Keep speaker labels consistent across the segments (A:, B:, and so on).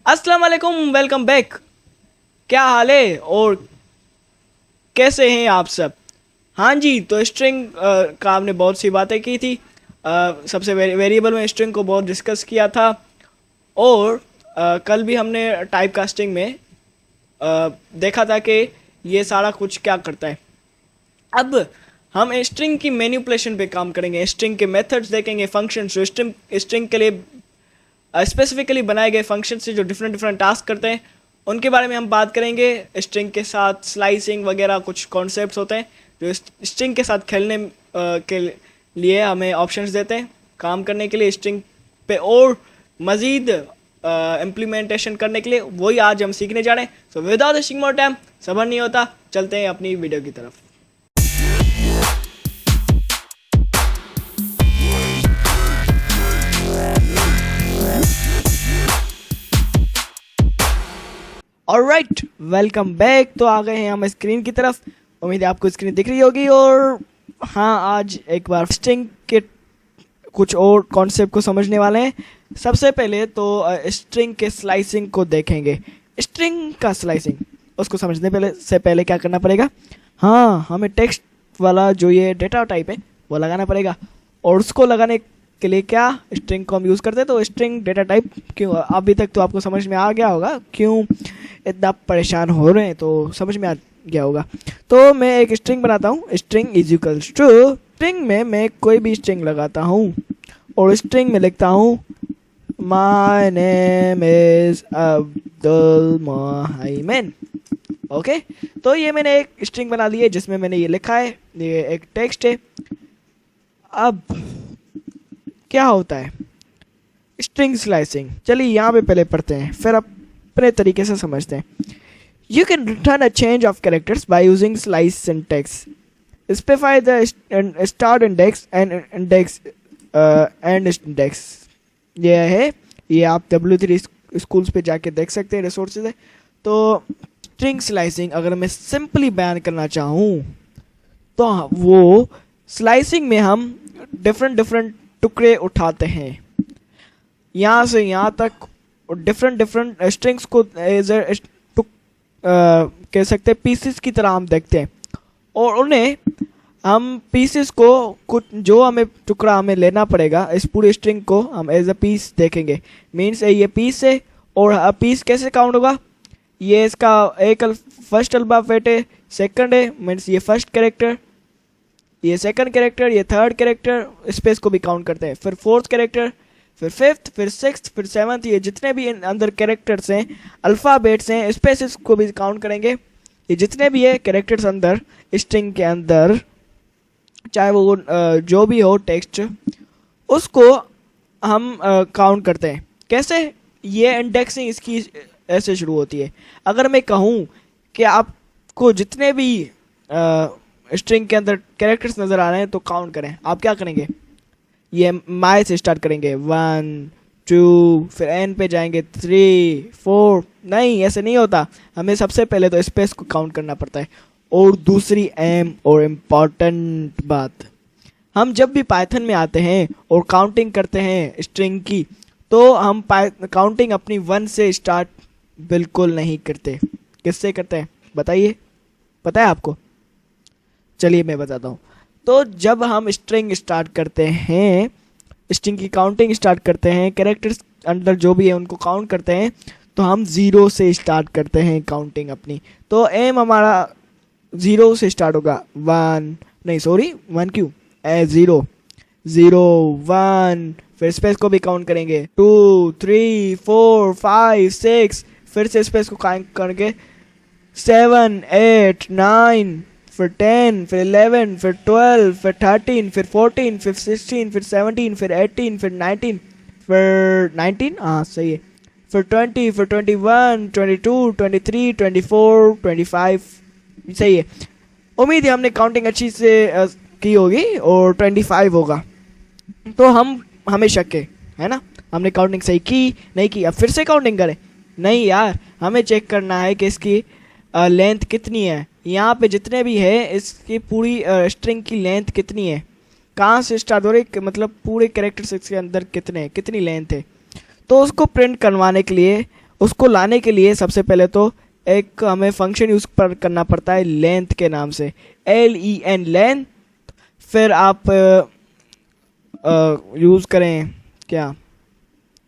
A: अस्सलाम वालेकुम, welcome back. क्या हाल है और कैसे हैं आप सब? हाँ जी, तो स्ट्रिंग का हमने बहुत सी बातें की थी। सबसे वेरिएबल में स्ट्रिंग को बहुत डिस्कस किया था। और कल भी हमने टाइप कास्टिंग में देखा था कि ये सारा कुछ क्या करता है। अब हम स्ट्रिंग की मैनिपुलेशन पे काम करेंगे, स्ट्रिंग के मेथड्स देखेंगे, फंक्शंस जो स्ट्रिंग के लिए स्पेसिफिकली बनाए गए फंक्शन से जो डिफरेंट डिफरेंट टास्क करते हैं उनके बारे में हम बात करेंगे। स्ट्रिंग के साथ स्लाइसिंग वगैरह कुछ कॉन्सेप्ट्स होते हैं जो स्ट्रिंग के साथ खेलने के लिए हमें ऑप्शंस देते हैं काम करने के लिए स्ट्रिंग पे और मज़ीद इम्प्लीमेंटेशन करने के लिए। वही आज हम सीखने जा रहे हैं। So without wasting more time, सबर नहीं होता, चलते हैं अपनी वीडियो की तरफ। Alright, welcome back. तो आ गए हैं हम स्क्रीन की तरफ। उम्मीद है आपको स्क्रीन दिख रही होगी। और हाँ, आज एक बार स्ट्रिंग के कुछ और कॉन्सेप्ट को समझने वाले हैं। सबसे पहले तो स्ट्रिंग के स्लाइसिंग को देखेंगे। स्ट्रिंग का स्लाइसिंग उसको समझने से पहले क्या करना पड़ेगा? हाँ, हमें टेक्स्ट वाला जो ये डेटा टाइप है वो लगाना पड़ेगा। और उसको लगाने के लिए क्या स्ट्रिंग को हम यूज़ करते हैं। तो स्ट्रिंग डेटा टाइप क्यों, अभी तक तो आपको समझ में आ गया होगा क्यों इतना परेशान हो रहे हैं, तो समझ में आ गया होगा। तो मैं एक स्ट्रिंग बनाता हूँ। String is equals to, string में मैं कोई भी स्ट्रिंग लगाता हूँ और स्ट्रिंग में लिखता हूँ my name is Abdul Mohammed. Okay, तो ये मैंने एक स्ट्रिंग बना ली है जिसमें मैंने ये लिखा है, ये एक टेक्स्ट है। अब क्या होता है स्ट्रिंग स्लाइसिंग, चलिए यहाँ पे पहले पढ़ते हैं फिर अपने तरीके से समझते हैं। You can return a change of characters by using slice syntax. Specify the start index and index and index. ये है, ये आप W3 स्कूल्स पे जाके देख सकते हैं, रिसोर्सेज है। तो स्ट्रिंग स्लाइसिंग अगर मैं सिंपली बयान करना चाहूँ तो वो स्लाइसिंग में हम डिफरेंट टुकड़े उठाते हैं यहाँ से यहाँ तक, डिफरेंट स्ट्रिंग्स को एज कह सकते हैं पीसेस की तरह हम देखते हैं। और उन्हें हम पीसेस को कुछ जो हमें टुकड़ा हमें लेना पड़ेगा, इस पूरे स्ट्रिंग को हम एज अ पीस देखेंगे। मीन्स ये पीस है और पीस कैसे काउंट होगा, ये इसका एक फर्स्ट अल्फ़ाबेट है, सेकंड है मीन्स ये फर्स्ट कैरेक्टर, ये सेकंड कैरेक्टर, ये थर्ड कैरेक्टर, स्पेस को भी काउंट करते हैं, फिर फोर्थ कैरेक्टर, फिर फिफ्थ, फिर सिक्स्थ, फिर सेवन्थ। ये जितने भी अंदर कैरेक्टर्स हैं, अल्फ़ाबेट्स हैं, स्पेसेस को भी काउंट करेंगे। ये जितने भी है कैरेक्टर्स अंदर स्ट्रिंग के अंदर, चाहे वो जो भी हो टेक्स्ट, उसको हम काउंट करते हैं। कैसे? ये इंडेक्सिंग इसकी ऐसे शुरू होती है। अगर मैं कहूँ कि आपको जितने भी स्ट्रिंग के अंदर कैरेक्टर्स नज़र आ रहे हैं तो काउंट करें, आप क्या करेंगे? ये माय से स्टार्ट करेंगे, 1 2, फिर एन पे जाएंगे 3 4। नहीं, ऐसे नहीं होता। हमें सबसे पहले तो स्पेस को काउंट करना पड़ता है। और दूसरी एम और इम्पॉर्टेंट बात, हम जब भी पाइथन में आते हैं और काउंटिंग करते हैं स्ट्रिंग की, तो हम काउंटिंग अपनी 1 से स्टार्ट बिल्कुल नहीं करते। किससे करते हैं बताइए, पता है आपको? चलिए मैं बताता हूँ। तो जब हम स्ट्रिंग स्टार्ट करते हैं, स्ट्रिंग की काउंटिंग स्टार्ट करते हैं, कैरेक्टर्स अंदर जो भी है उनको काउंट करते हैं, तो हम 0 से स्टार्ट करते हैं काउंटिंग अपनी। तो एम हमारा 0 से स्टार्ट होगा, 1 नहीं सॉरी 1 क्यों, 0 0 1, फिर स्पेस को भी काउंट करेंगे 2 3 4 5 6, फिर से स्पेस को काउंट करके 7 8 9, फिर 10, फिर 11, फिर 12, फिर 13, फिर 14, फिर 16, फिर 17, फिर 18, फिर 19, फिर 19 हाँ सही है, फिर 20, फिर 21, 22, 23, 24, 25 सही है। उम्मीद है हमने काउंटिंग अच्छी से की होगी और 25 होगा। तो हमें शक है ना, हमने काउंटिंग सही की नहीं की, अब फिर से काउंटिंग करें? नहीं यार, हमें चेक करना है कि इसकी लेंथ कितनी है। यहाँ पे जितने भी है इसकी पूरी स्ट्रिंग की लेंथ कितनी है, कहाँ से स्टार्ट हो रही, मतलब पूरे कैरेक्टर्स के अंदर कितनी लेंथ है। तो उसको प्रिंट करवाने के लिए उसको लाने के लिए सबसे पहले तो एक हमें फंक्शन यूज करना पड़ता है लेंथ के नाम से, LEN लेंथ। फिर आप यूज करें क्या,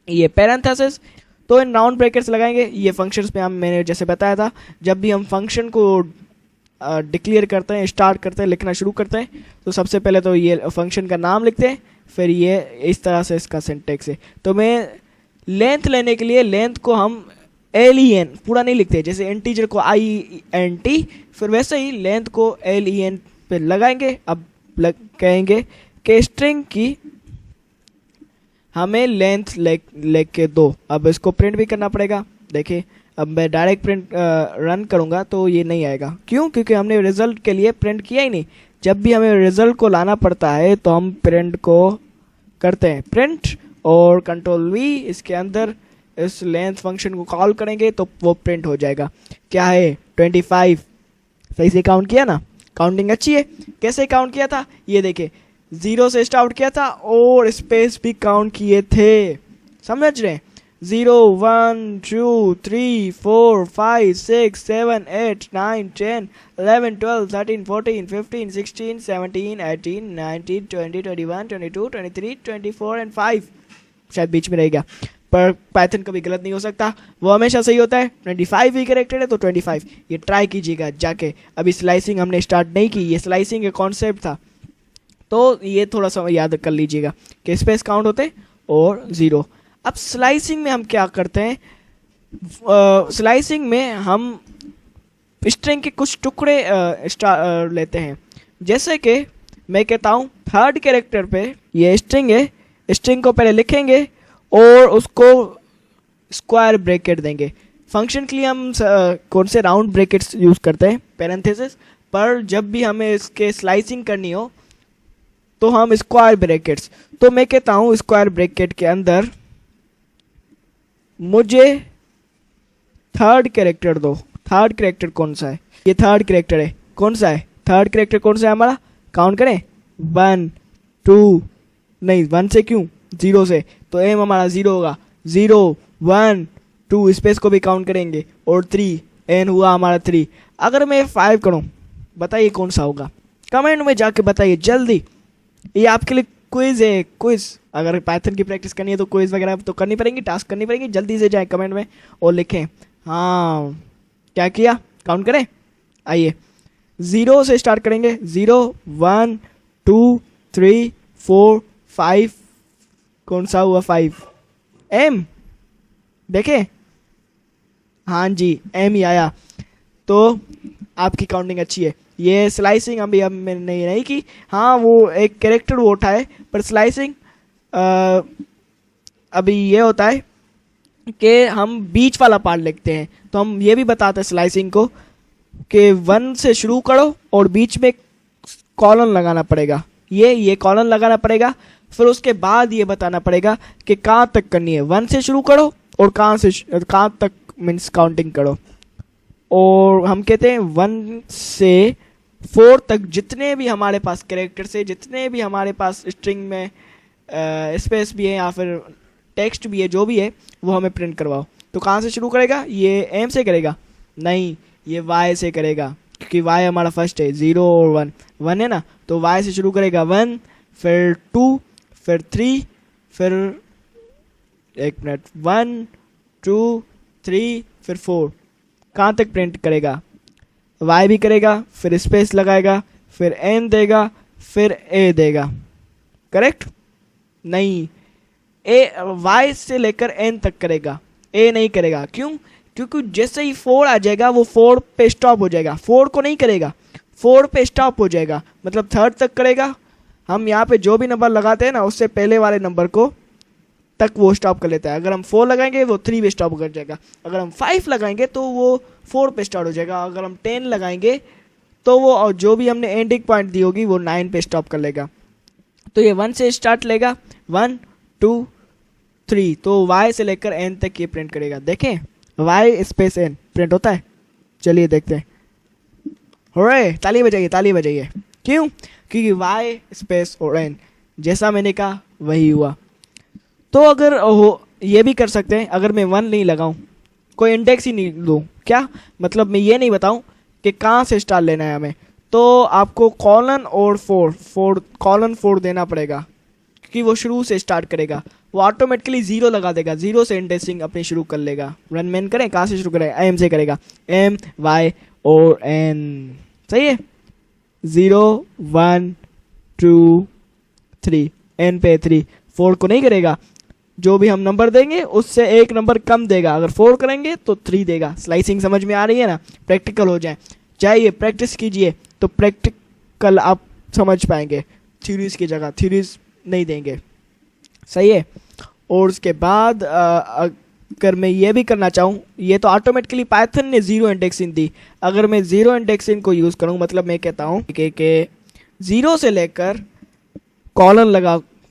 A: ये पैरेंथेसिस। तो इन राउंड ब्रैकेट्स लगाएंगे। ये फंक्शंस में मैंने जैसे बताया था, जब भी हम फंक्शन को डिक्लेयर करते हैं, स्टार्ट करते हैं, लिखना शुरू करते हैं, तो सबसे पहले तो ये फंक्शन का नाम लिखते हैं, फिर ये इस तरह से इसका सिंटेक्स है। तो मैं लेंथ लेने के लिए लेंथ को हम LEN पूरा नहीं लिखते, जैसे इंटीजर को INT, फिर वैसे ही लेंथ को LEN पे लगाएंगे। अब कहेंगे कि स्ट्रिंग की हमें लेंथ लेख के दो। अब इसको प्रिंट भी करना पड़ेगा। देखिए अब मैं डायरेक्ट प्रिंट रन करूंगा तो ये नहीं आएगा। क्यों? क्योंकि हमने रिजल्ट के लिए प्रिंट किया ही नहीं। जब भी हमें रिजल्ट को लाना पड़ता है तो हम प्रिंट को करते हैं प्रिंट, और Ctrl V इसके अंदर इस लेंथ फंक्शन को कॉल करेंगे तो वो प्रिंट हो जाएगा। क्या है? 25। सही से काउंट किया ना? काउंटिंग अच्छी है। कैसे काउंट किया था ये देखिए, 0 से स्टार्ट किया था और स्पेस भी काउंट किए थे। समझ रहे हैं? 0 1 2 3 4 5 6 7 8 9 10 11 12 13 14 15 16 17 18 19 20 21 22 23 24 एंड 5। शायद बीच में रह गया, पर पाइथन कभी गलत नहीं हो सकता, वो हमेशा सही होता है। 25 ही करेक्टेड है तो 25। ये ट्राई कीजिएगा जाके। अभी स्लाइसिंग हमने स्टार्ट नहीं की, ये स्लाइसिंग का कॉन्सेप्ट था, तो ये थोड़ा सा याद कर लीजिएगा कि स्पेस काउंट होते और 0। अब स्लाइसिंग में हम क्या करते हैं? स्लाइसिंग में हम स्ट्रिंग के कुछ टुकड़े लेते हैं। जैसे कि मैं कहता हूँ थर्ड कैरेक्टर पे ये स्ट्रिंग है, स्ट्रिंग को पहले लिखेंगे और उसको स्क्वायर ब्रैकेट देंगे। फंक्शन के लिए हम कौन से राउंड ब्रैकेट्स यूज़ करते हैं, पैरेंथेसिस, पर जब भी हमें इसके स्लाइसिंग करनी हो तो हम स्क्वायर ब्रैकेट्स। तो मैं कहता हूँ स्क्वायर ब्रैकेट के अंदर मुझे थर्ड कैरेक्टर दो। थर्ड कैरेक्टर कौन सा है? ये थर्ड कैरेक्टर है। कौन सा है थर्ड कैरेक्टर? कौन सा है हमारा? काउंट करें। 1 2 नहीं 1 से क्यों, 0 से। तो एम हमारा 0 होगा। 0 1 2 स्पेस को भी काउंट करेंगे और 3 एन हुआ हमारा 3। अगर मैं 5 करूं, बताइए कौन सा होगा? कमेंट में जाके बताइए जल्दी। ये आपके लिए क्विज है, क्विज। अगर पाइथन की प्रैक्टिस करनी है तो क्विज वगैरह तो करनी पड़ेगी, टास्क करनी पड़ेगी। जल्दी से जाए कमेंट में और लिखें हाँ क्या किया, काउंट करें। आइए 0 से स्टार्ट करेंगे। 0 1 2 3 4 5। कौन सा हुआ 5? एम। देखें, हाँ जी एम ही आया। तो आपकी काउंटिंग अच्छी है। ये स्लाइसिंग अभी अब मैंने नहीं की। हाँ वो एक कैरेक्टर वो उठाए, पर स्लाइसिंग अभी ये होता है कि हम बीच वाला पार्ट लिखते हैं। तो हम ये भी बताते हैं स्लाइसिंग को कि 1 से शुरू करो और बीच में कॉलन लगाना पड़ेगा। ये कॉलन लगाना पड़ेगा। फिर उसके बाद ये बताना पड़ेगा कि कहाँ तक करनी है। 1 से शुरू करो और कहाँ तक मीन्स काउंटिंग करो। और हम कहते हैं 1 से 4 तक जितने भी हमारे पास कैरेक्टर्स है, जितने भी हमारे पास स्ट्रिंग में स्पेस भी है या फिर टेक्स्ट भी है, जो भी है वो हमें प्रिंट करवाओ। तो कहाँ से शुरू करेगा? ये एम से करेगा? नहीं, ये वाई से करेगा, क्योंकि वाई हमारा फर्स्ट है। 0 और 1 है ना, तो वाई से शुरू करेगा। 1 फिर 2 फिर 3 फिर 1 2 3 फिर 4। कहाँ तक प्रिंट करेगा? वाई भी करेगा, फिर स्पेस लगाएगा, फिर एन देगा, फिर ए देगा। करेक्ट? नहीं, ए वाई से लेकर एन तक करेगा, ए नहीं करेगा। क्यों? क्योंकि जैसे ही 4 आ जाएगा वो 4 पे स्टॉप हो जाएगा। 4 को नहीं करेगा, 4 पे स्टॉप हो जाएगा, मतलब 3rd तक करेगा। हम यहाँ पे जो भी नंबर लगाते हैं ना, उससे पहले वाले नंबर को तक वो स्टॉप कर लेता है। अगर हम 4 लगाएंगे वो 3 पे स्टॉप कर जाएगा। अगर हम 5 लगाएंगे तो वो 4 पे स्टार्ट हो जाएगा। अगर हम 10 लगाएंगे तो वो और जो भी हमने एंडिंग पॉइंट दी होगी वो 9 पे स्टॉप कर लेगा। तो ये 1 से स्टार्ट लेगा, 1 2 3। तो y से लेकर n तक ये प्रिंट करेगा। देखें y स्पेस n प्रिंट होता है। चलिए देखते हैं। होरे, ताली बजाइए, ताली बजाइए। क्यों? क्योंकि y स्पेस और n जैसा मैंने कहा वही हुआ। तो अगर ये भी कर सकते हैं, अगर मैं 1 नहीं लगाऊं कोई इंडेक्स ही नहीं दूँ क्या, मतलब मैं ये नहीं बताऊँ कि कहाँ से स्टार लेना है हमें, तो आपको कॉलन और कॉलन 4 देना पड़ेगा, क्योंकि वो शुरू से स्टार्ट करेगा, वो ऑटोमेटिकली 0 लगा देगा, 0 से इंडेक्सिंग अपनी शुरू कर लेगा। रन मैन करें, कहाँ से शुरू करें, एम से करेगा, MYON, सही है। 0 1 2 3, एन पे 3, 4 को नहीं करेगा, जो भी हम नंबर देंगे उससे एक नंबर कम देगा, अगर 4 करेंगे तो 3 देगा। स्लाइसिंग समझ में आ रही है ना, प्रैक्टिकल हो जाए, चाहिए प्रैक्टिस कीजिए तो प्रैक्टिकल आप समझ पाएंगे, थ्योरीज की जगह थ्योरीज नहीं देंगे, सही है। और उसके बाद अगर मैं ये भी करना चाहूँ, ये तो ऑटोमेटिकली पाइथन ने 0 इंडेक्सिंग दी, अगर मैं 0 इंडेक्सिंग को यूज़ करूँ, मतलब मैं कहता हूँ कि 0 से लेकर कॉलन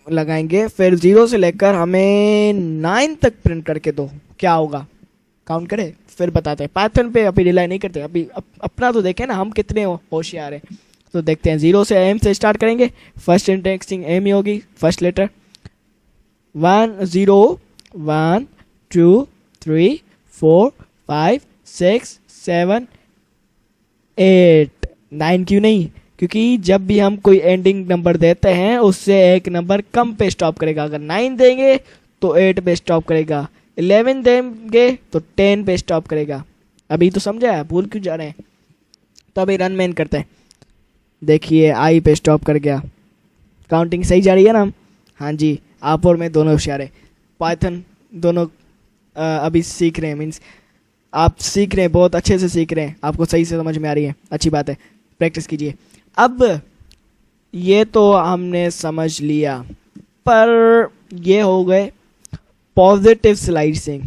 A: लगाएंगे, फिर 0 से लेकर हमें 9 तक प्रिंट करके दो, क्या होगा, काउंट करें फिर बताते हैं। पाइथन पे अभी रिलाई नहीं करते, अभी अपना तो देखें ना हम कितने होशियार हैं। तो देखते हैं, 0 से एम से स्टार्ट करेंगे, फर्स्ट इंडेक्सिंग एम ही होगी, फर्स्ट लेटर 1 0 1 2 3 4 5 6 7 8 9 क्यों नहीं, क्योंकि जब भी हम कोई एंडिंग नंबर देते हैं उससे एक नंबर कम पे स्टॉप करेगा, अगर 9 देंगे तो 8 पे स्टॉप करेगा, 11 देंगे तो 10 पे स्टॉप करेगा। अभी तो समझा, भूल क्यों जा रहे हैं। तो अभी रन मैन करते हैं, देखिए आई पे स्टॉप कर गया, काउंटिंग सही जा रही है ना। हाँ जी, आप और मैं दोनों होशियार हैं, पाइथन दोनों अभी सीख रहे हैं, मीन्स आप सीख रहे हैं, बहुत अच्छे से सीख रहे हैं, आपको सही से समझ में आ रही है, अच्छी बात है, प्रैक्टिस कीजिए। अब ये तो हमने समझ लिया, पर ये हो गए पॉजिटिव स्लाइसिंग,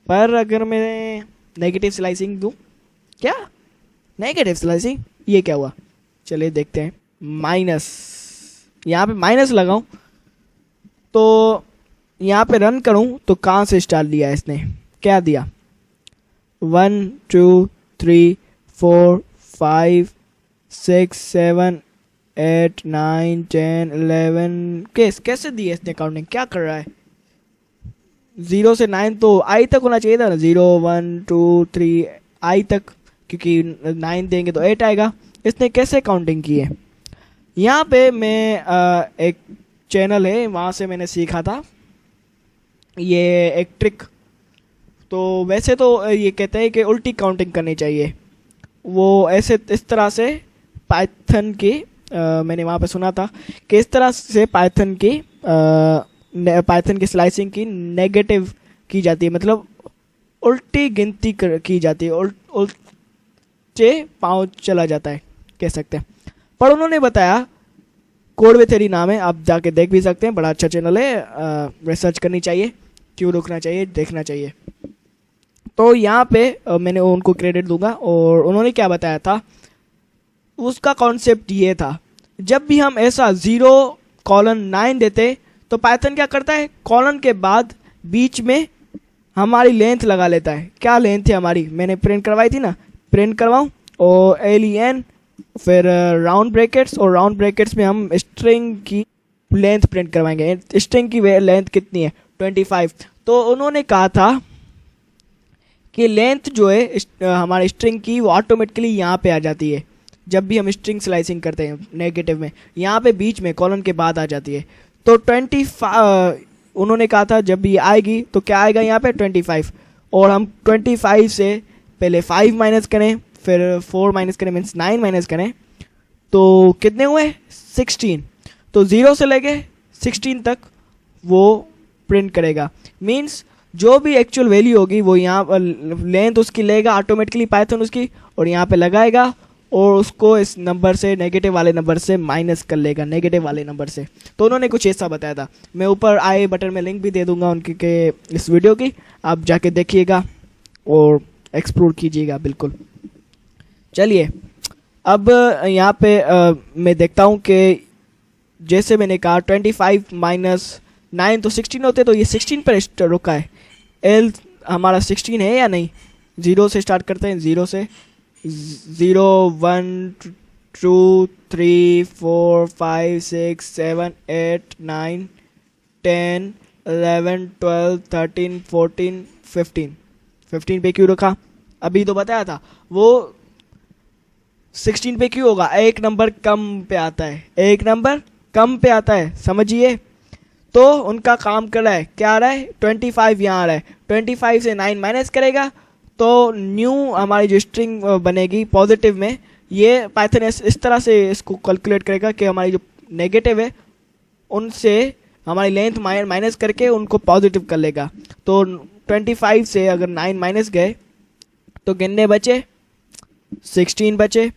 A: पर अगर मैं नेगेटिव स्लाइसिंग दूं, क्या नेगेटिव स्लाइसिंग, ये क्या हुआ, चलिए देखते हैं। माइनस, यहाँ पे माइनस लगाऊं तो यहाँ पे रन करूं तो कहाँ से स्टार्ट दिया इसने, क्या दिया, 1 2 3 4 5 6 7 8 9 10 11, कैसे दिए इसने काउंटिंग, क्या कर रहा है। 0 से 9 तो आई तक होना चाहिए था ना, 0 1 2 3 आई तक, क्योंकि 9 देंगे तो 8 आएगा, इसने कैसे काउंटिंग की है। यहाँ पे मैं एक चैनल है वहाँ से मैंने सीखा था ये एक ट्रिक। तो वैसे तो ये कहते हैं कि उल्टी काउंटिंग करनी चाहिए, वो ऐसे इस तरह से पाइथन की मैंने वहाँ पे सुना था कि इस तरह से पाइथन की स्लाइसिंग की नेगेटिव की जाती है, मतलब उल्टी गिनती की जाती है, उल्टे पाँव चला जाता है कह सकते हैं। पर उन्होंने बताया, कोड विद थ्योरी नाम है, आप जाके देख भी सकते हैं, बड़ा अच्छा चैनल है, रिसर्च करनी चाहिए, क्यों रुकना चाहिए, देखना चाहिए। तो यहाँ पे मैंने उनको क्रेडिट दूंगा, और उन्होंने क्या बताया था, उसका कॉन्सेप्ट ये था, जब भी हम ऐसा 0 कॉलन 9 देते तो पाइथन क्या करता है, कॉलन के बाद बीच में हमारी लेंथ लगा लेता है। क्या लेंथ है हमारी, मैंने प्रिंट करवाई थी ना, प्रिंट करवाऊँ, और LEN फिर राउंड ब्रैकेट्स, और राउंड ब्रैकेट्स में हम स्ट्रिंग की लेंथ प्रिंट करवाएंगे। स्ट्रिंग की लेंथ कितनी है, 25। तो उन्होंने कहा था कि लेंथ जो है हमारे स्ट्रिंग की, वो ऑटोमेटिकली यहाँ पे आ जाती है, जब भी हम स्ट्रिंग स्लाइसिंग करते हैं नेगेटिव में, यहाँ पे बीच में कॉलन के बाद आ जाती है। तो 25 उन्होंने कहा था जब ये आएगी तो क्या आएगा यहाँ पे 25, और हम 25 से पहले 5 माइनस करें, फिर 4 माइनस करें, मीन्स 9 माइनस करें, तो कितने हुए 16। तो 0 से लेके 16 तक वो प्रिंट करेगा, मीन्स जो भी एक्चुअल वैल्यू होगी वो यहाँ लेंथ उसकी लेगा ऑटोमेटिकली पाइथन उसकी, और यहाँ पे लगाएगा, और उसको इस नंबर से, नेगेटिव वाले नंबर से माइनस कर लेगा, नेगेटिव वाले नंबर से। तो उन्होंने कुछ ऐसा बताया था, मैं ऊपर आई बटन में लिंक भी दे दूंगा उनके के इस वीडियो की, आप जाके देखिएगा और एक्सप्लोर कीजिएगा बिल्कुल। चलिए अब यहाँ पे मैं देखता हूँ कि जैसे मैंने कहा 25 माइनस 9 तो 16 होते, तो ये 16 पर रुका है, एल हमारा 16 है या नहीं। 0 से स्टार्ट करते हैं, 0 से 0 1 2 3 4 5 6 7 8 9 10 11 12 13 14 15, 15 पे क्यों रखा, अभी तो बताया था। वो 16 पे क्यों होगा, एक नंबर कम पे आता है, एक नंबर कम पे आता है, समझिए। तो उनका काम कर रहा है, क्या आ रहा है, 25 यहाँ आ रहा है, 25 से 9 माइनस करेगा तो न्यू हमारी जो स्ट्रिंग बनेगी पॉजिटिव में, ये पाइथन इस तरह से इसको कैलकुलेट करेगा कि हमारी जो नेगेटिव है उनसे हमारी लेंथ माइनस करके उनको पॉजिटिव कर लेगा। तो 25 से अगर 9 माइनस गए तो कितने बचे, 16 बचे।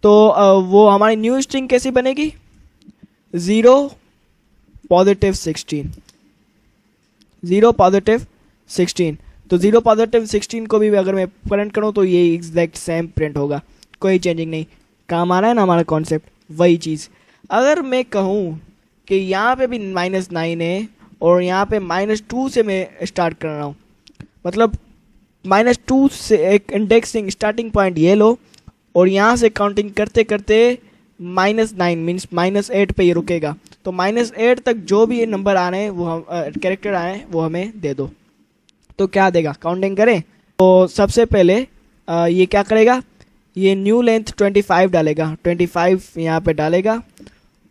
A: तो वो हमारी न्यू स्ट्रिंग कैसी बनेगी, 0 पॉजिटिव 16, 0 पॉजिटिव 16। तो 0 पॉजिटिव 16 को भी अगर मैं प्रिंट करूँ तो ये एग्जैक्ट सेम प्रिंट होगा, कोई चेंजिंग नहीं। काम आ रहा है ना हमारा कॉन्सेप्ट, वही चीज़। अगर मैं कहूँ कि यहाँ पे भी -9 है और यहाँ पे -2 से मैं स्टार्ट कर रहा हूँ, मतलब -2 से एक इंडेक्सिंग स्टार्टिंग पॉइंट ये लो और यहाँ से काउंटिंग करते करते -9 मीन्स -8 पे ये रुकेगा। तो -8 तक जो भी ये नंबर आ रहे हैं वो हम कैरेक्टर आ रहे हैं वो हमें दे दो। तो क्या देगा, काउंटिंग करें तो सबसे पहले ये क्या करेगा, ये न्यू लेंथ 25 डालेगा, 25 यहाँ पे डालेगा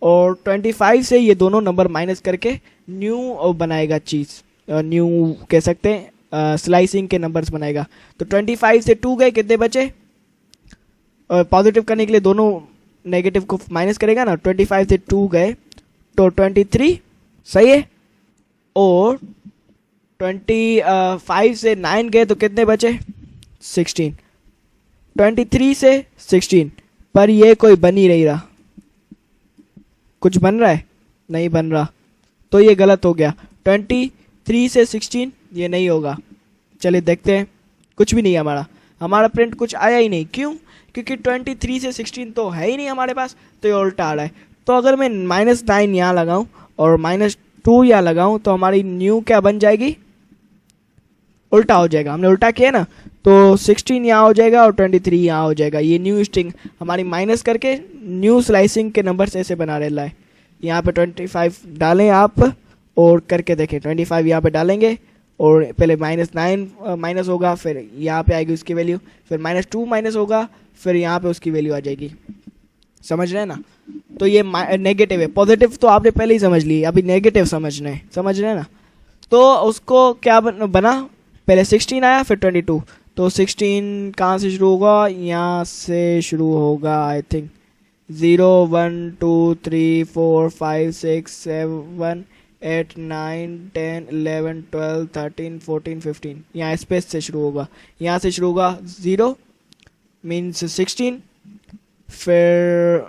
A: और 25 से ये दोनों नंबर माइनस करके न्यू बनाएगा चीज़, न्यू कह सकते हैं स्लाइसिंग के नंबर्स बनाएगा। तो 25 से 2 गए, कितने बचे, पॉजिटिव करने के लिए दोनों नेगेटिव को माइनस करेगा ना, 25 से 2 गए तो 23, सही है। और 25 से 9 गए तो कितने बचे, 16, 23 से 16। पर ये कोई बन ही नहीं रहा, कुछ बन रहा है, नहीं बन रहा, तो ये गलत हो गया। 23 से 16 ये नहीं होगा। चलिए देखते हैं, कुछ भी नहीं है हमारा प्रिंट कुछ आया ही नहीं। क्यों, क्योंकि 23 से 16 तो है ही नहीं हमारे पास, तो ये उल्टा आ रहा है। तो अगर मैं -9 यहाँ लगाऊं और -2 यहाँ लगाऊं तो हमारी न्यू क्या बन जाएगी, उल्टा हो जाएगा, हमने उल्टा किया ना। तो 16 यहाँ हो जाएगा और 23 यहाँ हो जाएगा। ये न्यू स्ट्रिंग हमारी माइनस करके न्यू स्लाइसिंग के नंबर ऐसे बना रहे है। यहाँ पे 25 डालें आप और करके देखें, 25 यहाँ पे डालेंगे और पहले -9 माइनस होगा, फिर यहाँ पे आएगी उसकी वैल्यू, फिर -2 माइनस होगा, फिर यहाँ पे उसकी वैल्यू आ जाएगी। समझ रहे हैं ना। तो ये नेगेटिव है, पॉजिटिव तो आपने पहले ही समझ ली, अभी नेगेटिव समझ रहे हैं ना। तो उसको क्या बना, पहले 16 आया फिर 22। तो 16 कहाँ से शुरू होगा, यहाँ से शुरू होगा आई थिंक। 0 1 2 3 4 5 6 7 8 9 10 11 12 13 14 15, यहाँ स्पेस से शुरू होगा, यहाँ से शुरू होगा 0 मीन्स 16, फिर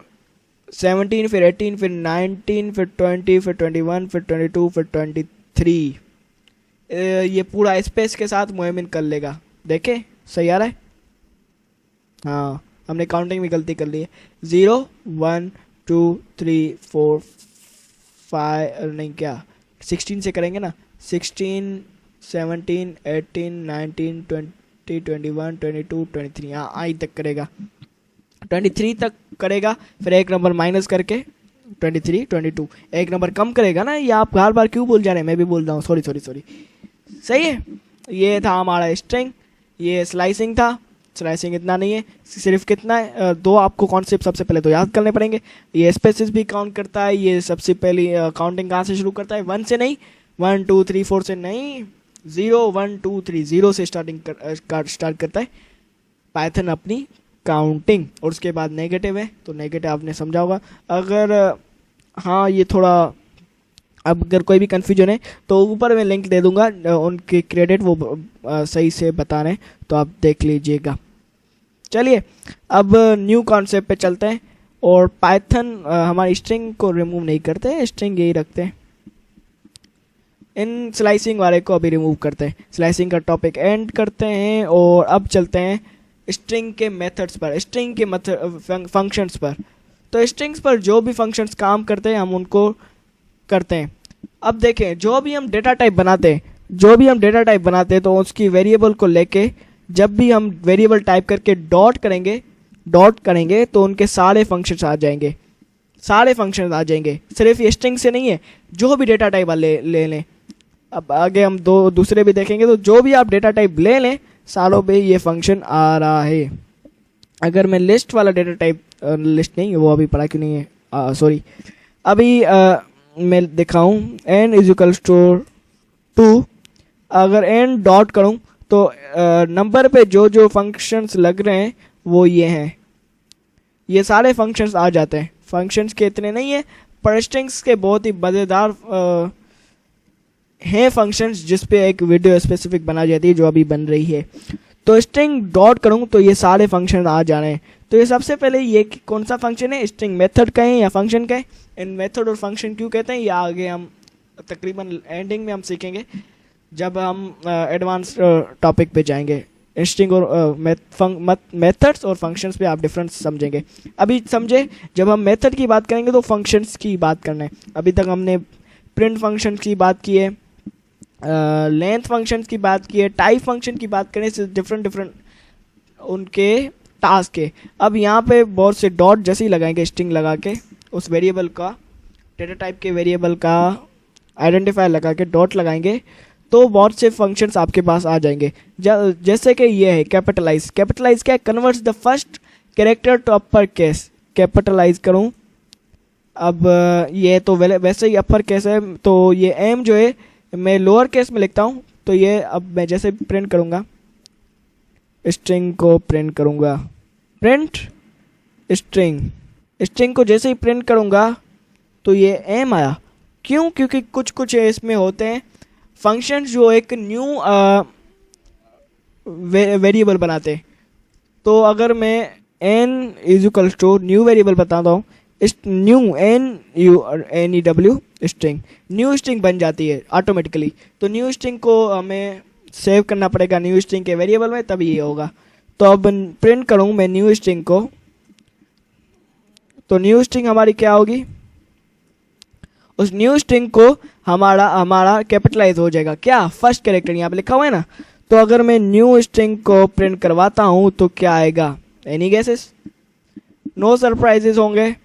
A: 17, फिर 18, फिर 19, फिर 20, फिर 21, फिर 22, फिर 23। ये पूरा स्पेस के साथ मुहमिन कर लेगा। देखे सही आ रहा है, हाँ हमने काउंटिंग में गलती कर ली है। 0 1 2 3 4 5 नहीं क्या 16 से करेंगे ना, 16 17 18 19 20 21 22 23, हाँ आई तक करेगा, 23 तक करेगा, फिर एक नंबर माइनस करके 23 22 एक नंबर कम करेगा ना। ये आप बार बार क्यों बोल जा रहे हैं, मैं भी बोल रहा हूँ, सॉरी। सही है, ये था हमारा स्ट्रिंग, ये स्लाइसिंग था। स्लाइसिंग इतना नहीं है, सिर्फ कितना है, दो आपको कॉन्सेप्ट सबसे पहले तो याद करने पड़ेंगे। ये स्पेसिस भी काउंट करता है, ये सबसे पहली काउंटिंग कहाँ से शुरू करता है, 1 से नहीं, 1 2 3 4 से नहीं, 0 1 2 3 0 से स्टार्ट करता है पाइथन अपनी काउंटिंग। और उसके बाद नेगेटिव है, तो नेगेटिव आपने समझा होगा। अगर हाँ ये थोड़ा, अब अगर कोई भी कन्फ्यूजन है तो ऊपर मैं लिंक दे दूंगा, उनके क्रेडिट वो सही से बता रहे हैं, तो आप देख लीजिएगा। चलिए अब न्यू कॉन्सेप्ट पे चलते हैं। और पाइथन हमारी स्ट्रिंग को रिमूव नहीं करते, स्ट्रिंग यही रखते हैं। इन स्लाइसिंग वाले को अभी रिमूव करते हैं, स्लाइसिंग का टॉपिक एंड करते हैं। और अब चलते हैं स्ट्रिंग के मेथड्स पर, स्ट्रिंग के फंक्शंस पर। तो स्ट्रिंग्स पर जो भी फंक्शंस काम करते हैं हम उनको करते हैं। अब देखें, जो भी हम डेटा टाइप बनाते हैं तो उसकी वेरिएबल को लेके जब भी हम वेरिएबल टाइप करके डॉट करेंगे तो उनके सारे फंक्शंस आ जाएंगे। सिर्फ ये स्ट्रिंग से नहीं है, जो भी डेटा टाइप ले लें। अब आगे हम दूसरे भी देखेंगे। तो जो भी आप डेटा टाइप ले लें सारों पे ये फंक्शन आ रहा है। अगर मैं लिस्ट वाला डेटा टाइप, लिस्ट नहीं वो अभी पढ़ा क्यों नहीं है, सॉरी, अभी मैं दिखाऊं n इज इक्वल टू, अगर n डॉट करूं तो नंबर पे जो जो फंक्शंस लग रहे हैं वो ये हैं, ये सारे फंक्शंस आ जाते हैं। फंक्शंस के इतने नहीं है पर स्ट्रिंग्स के बहुत ही मज़ेदार हैं फंक्शंस, जिस पे एक वीडियो स्पेसिफिक बना जाती है जो अभी बन रही है। तो स्ट्रिंग डॉट करूं तो ये सारे फंक्शन आ जा रहे हैं। तो ये सबसे पहले ये कौन सा फंक्शन है, स्ट्रिंग मेथड कहें या फंक्शन कहें, इन मेथड और फंक्शन क्यों कहते हैं ये आगे हम तकरीबन एंडिंग में हम सीखेंगे जब हम एडवांस टॉपिक पे जाएंगे। स्ट्रिंग और मेथड्स और फंक्शंस पे आप डिफरेंस समझेंगे। अभी समझे, जब हम मेथड की बात करेंगे तो फंक्शंस की बात करना है। अभी तक हमने प्रिंट फंक्शन की बात की है, लेंथ फंक्शन की बात की है, टाइप फंक्शन की बात करें, डिफरेंट उनके टास्क है। अब यहाँ पे बहुत से डॉट जैसे ही लगाएंगे स्ट्रिंग लगा के, उस वेरिएबल का, डेटा टाइप के वेरिएबल का आइडेंटिफायर लगा के डॉट लगाएंगे तो बहुत से फंक्शंस आपके पास आ जाएंगे। जैसे कि ये है कैपिटलाइज। कैपिटलाइज क्या है, converts the first character to upper case. Capitalize करूँ, अब ये तो वैसे ही अपर केस है, तो ये एम जो है मैं लोअर केस में लिखता हूँ। तो ये अब मैं जैसे प्रिंट करूँगा, स्ट्रिंग को प्रिंट करूँगा, प्रिंट स्ट्रिंग, स्ट्रिंग को जैसे ही प्रिंट करूँगा तो ये एम आया। क्यों? क्योंकि कुछ इसमें होते हैं फंक्शंस जो एक न्यू वेरिएबल बनाते हैं। तो अगर मैं n is equal to new variable बताता हूँ, new NEW string, new string बन जाती है ऑटोमेटिकली। तो न्यू स्ट्रिंग को हमें सेव करना पड़ेगा न्यू स्ट्रिंग के वेरिएबल में, तभी ये होगा। तो अब प्रिंट करूँ मैं न्यू स्ट्रिंग को, तो न्यू स्ट्रिंग हमारी क्या होगी, उस न्यू स्ट्रिंग को हमारा कैपिटलाइज हो जाएगा। क्या? फर्स्ट कैरेक्टर यहाँ पे लिखा हुआ है ना। तो अगर मैं न्यू स्ट्रिंग को प्रिंट करवाता हूँ तो क्या आएगा? Any guesses? नो सरप्राइजेस होंगे।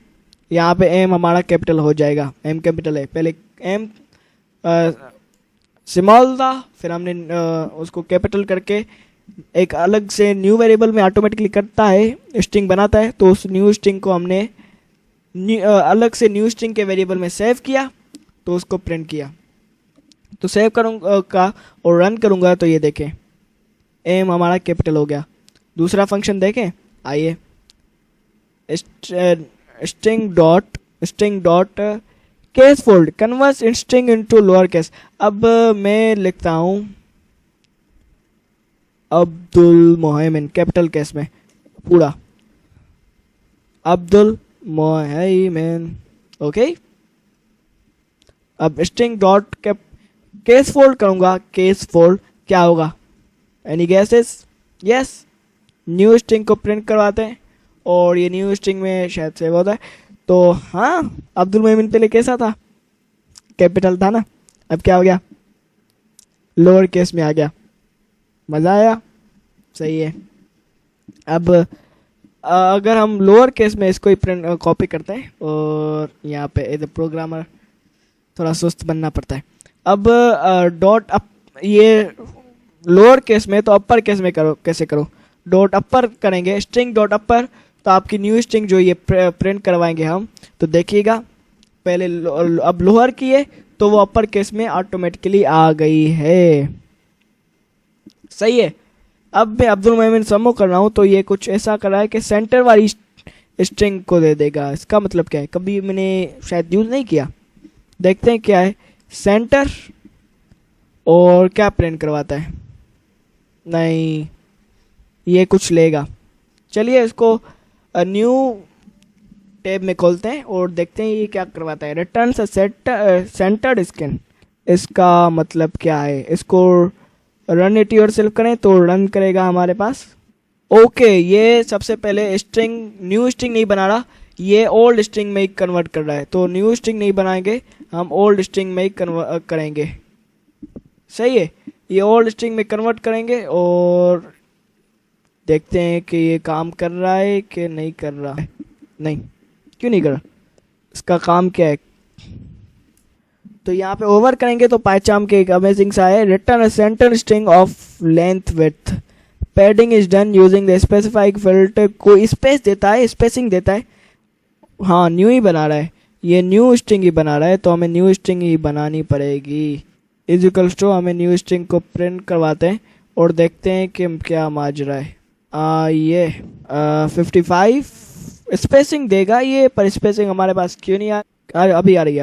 A: यहाँ पे एम हमारा कैपिटल हो जाएगा, एम कैपिटल है। पहले एम स्मॉल था, फिर हमने उसको कैपिटल करके एक अलग से न्यू वेरिएबल में ऑटोमेटिकली करता है, स्ट्रिंग बनाता है। तो उस न्यू स्ट्रिंग को हमने अलग से न्यू स्ट्रिंग के वेरिएबल में सेव किया, तो उसको प्रिंट किया। तो सेव करूँगा और रन करूँगा तो ये देखें एम हमारा कैपिटल हो गया। दूसरा फंक्शन देखें, आइए, string dot case fold converts string into lower case. अब मैं लिखता हूँ अब्दुल मोहम्मद कैपिटल केस में पूरा, अब्दुल मोहम्मद, ओके। अब स्ट्रिंग डॉट केस फोल्ड करूँगा, केस फोल्ड क्या होगा? Any guesses? Yes, new string को प्रिंट करवाते हैं और ये न्यू स्ट्रिंग में शायद सेव होता है। तो हाँ, अब्दुल मोमिन पहले कैसा था? कैपिटल था ना, अब क्या हो गया? लोअर केस में आ गया। मज़ा आया? सही है। अब अगर हम लोअर केस में इसको ही प्रिंट कॉपी करते हैं और यहाँ पे एज ए प्रोग्रामर थोड़ा सुस्त बनना पड़ता है। अब डॉट अप, ये लोअर केस में, तो अपर केस में करो, कैसे करो? डॉट अपर करेंगे, स्ट्रिंग डॉट अपर, तो आपकी न्यू स्ट्रिंग जो ये प्रिंट करवाएंगे हम, तो देखिएगा पहले अब लोअर किए तो वो अपर केस में ऑटोमेटिकली आ गई है। सही है। अब मैं अब्दुल मोमिन समो कर रहा हूँ तो ये कुछ ऐसा कर रहा है कि सेंटर वाली स्ट्रिंग को दे देगा। इसका मतलब क्या है? कभी मैंने शायद यूज़ नहीं किया। देखते हैं क्या है सेंटर, और क्या प्रिंट करवाता है। नहीं, ये कुछ लेगा। चलिए इसको न्यू टैब में खोलते हैं और देखते हैं ये क्या करवाता है। रिटर्न सेंटर्ड स्क्रीन, इसका मतलब क्या है? इसको रन इट योरसेल्फ करें तो रन करेगा हमारे पास। ओके, ये सबसे पहले स्ट्रिंग, न्यू स्ट्रिंग नहीं बना रहा, ये ओल्ड स्ट्रिंग में ही कन्वर्ट कर रहा है। तो न्यू स्ट्रिंग नहीं बनाएंगे हम, ओल्ड स्ट्रिंग में ही कन्वर्ट करेंगे। सही है, ये ओल्ड स्ट्रिंग में कन्वर्ट करेंगे और देखते हैं कि ये काम कर रहा है कि नहीं कर रहा है। नहीं, क्यों नहीं कर रहा? इसका काम क्या है? तो यहाँ पे ओवर करेंगे तो पाइचाम के एक अमेजिंग सा है, return a centre string of length width, padding is done using the specified filter, कोई स्पेस देता है, स्पेसिंग देता है, हाँ न्यू ही बना रहा है, ये न्यू स्ट्रिंग ही बना रहा है, तो हमें न्यू स्ट्रिंग ही बनानी पड़ेगी। इजिकल्स टू हमें न्यू स्ट्रिंग को प्रिंट करवाते हैं और देखते हैं कि क्या माजरा है। ये 55 स्पेसिंग देगा ये, पर स्पेसिंग हमारे पास क्यों नहीं अभी आ रही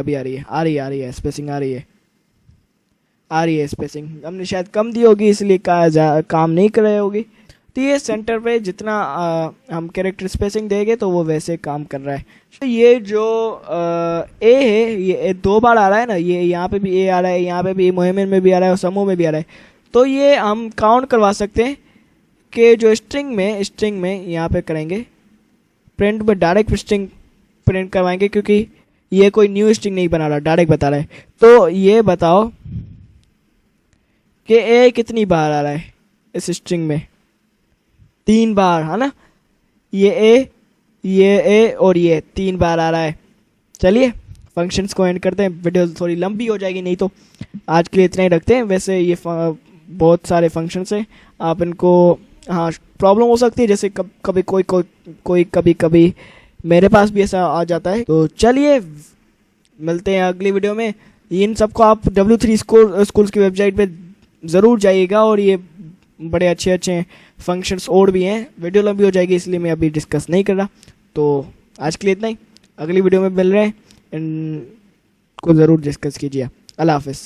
A: है, स्पेसिंग आ रही है स्पेसिंग हमने शायद कम दी होगी इसलिए काम नहीं कर रही होगी। तो ये सेंटर पे जितना हम कैरेक्टर स्पेसिंग देंगे तो वो वैसे काम कर रहा है। तो ये जो ए है ये 2 बार आ रहा है ना, ये यहाँ पे भी ए आ रहा है, यहाँ पे भी मुहिम में भी आ रहा है और समूह में भी आ रहा है। तो ये हम काउंट करवा सकते हैं कि जो स्ट्रिंग में यहाँ पे करेंगे प्रिंट में, डायरेक्ट स्ट्रिंग प्रिंट करवाएंगे क्योंकि ये कोई न्यू स्ट्रिंग नहीं बना रहा, डायरेक्ट बता रहा है। तो ये बताओ कि ए कितनी बार आ रहा है इस स्ट्रिंग में, 3 बार है ना, ये ए और ये 3 बार आ रहा है। चलिए फंक्शंस को एंड करते हैं, वीडियो थोड़ी लंबी हो जाएगी, नहीं तो आज के लिए इतना ही रखते हैं। वैसे ये बहुत सारे फंक्शंस हैं, आप इनको, हाँ प्रॉब्लम हो सकती है जैसे कभी कोई कभी मेरे पास भी ऐसा आ जाता है। तो चलिए मिलते हैं अगली वीडियो में। इन सबको आप W3 स्कूल्स की वेबसाइट पे ज़रूर जाइएगा, और ये बड़े अच्छे फंक्शंस और भी हैं। वीडियो लंबी हो जाएगी इसलिए मैं अभी डिस्कस नहीं कर रहा। तो आज के लिए इतना ही, अगली वीडियो में मिल रहे हैं, इनको ज़रूर डिस्कस कीजिए। अल्लाह हाफ़िज़।